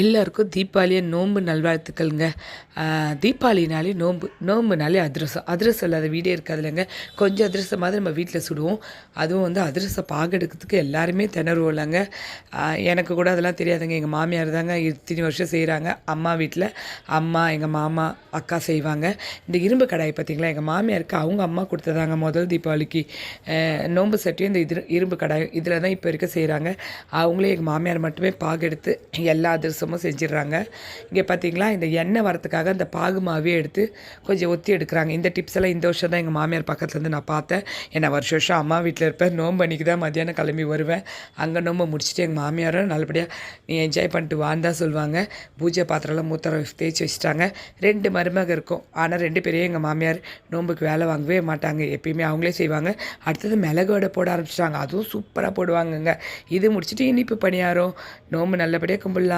எல்லாருக்கும் தீபாவளிய நோன்பு நல்வாழ்த்துக்கள்ங்க. தீபாவளினாலே நோம்புனாலே அதிரசம். அதிரசம் இல்லாத வீடே இருக்காதுல்லங்க. கொஞ்சம் அதிரசமாவது நம்ம வீட்டில் சுடுவோம். அதுவும் வந்து அதிரசம் பாகு எடுக்கிறதுக்கு எல்லாருமே திணறுவோம்லங்க. எனக்கு கூட அதெல்லாம் தெரியாதுங்க. எங்கள் மாமியார் தாங்க இத்தனை வருஷம் செய்கிறாங்க. அம்மா வீட்டில் அம்மா, எங்கள் மாமா, அக்கா செய்வாங்க. இந்த இரும்பு கடாய் பார்த்திங்களா, எங்கள் மாமியாருக்கு அவங்க அம்மா கொடுத்ததாங்க முதல் தீபாவளிக்கு. நோன்பு சட்டியும் இந்த இரும்பு கடாயும் இதில் தான் இப்போ வரைக்கும் செய்கிறாங்க. அவங்களே எங்கள் மாமியார் மட்டுமே பாகு எடுத்து எல்லா அதிரசமும் செஞ்சிடுறாங்க. இங்கே பார்த்தீங்களா, இந்த எண்ணெய் வரத்துக்காக அந்த பாகு மாவே எடுத்து கொஞ்சம் ஒத்தி எடுக்கிறாங்க. இந்த டிப்ஸ் எல்லாம் இந்த வருஷம் தான் எங்கள் மாமியார் பக்கத்துலேருந்து நான் பார்த்தேன். ஏன்னா வருஷம் அம்மா வீட்டில் இருப்பேன். நோன்பு அன்றைக்கி தான் மத்தியானம் கிளம்பி வருவேன். அங்கே நோன்பு முடிச்சுட்டு எங்கள் மாமியாரும் நல்லபடியாக நீ என்ஜாய் பண்ணிட்டு வான்னு தான் சொல்லுவாங்க. பூஜை பாத்திரம்லாம் மூத்தரம் தேய்ச்சி வச்சுட்டாங்க. 2 மருமக இருக்கும். ஆனால் 2 பேரையும் எங்கள் மாமியார் நோன்புக்கு வேலை வாங்கவே மாட்டாங்க. எப்பயுமே அவங்களே செய்வாங்க. அடுத்தது மிளகு வடை போட ஆரம்பிச்சிட்டாங்க. அதுவும் சூப்பராக போடுவாங்கங்க. இது முடிச்சுட்டு இனிப்பு பணியாரம். நோன்பு நல்லபடியாக கும்பிடலாம்.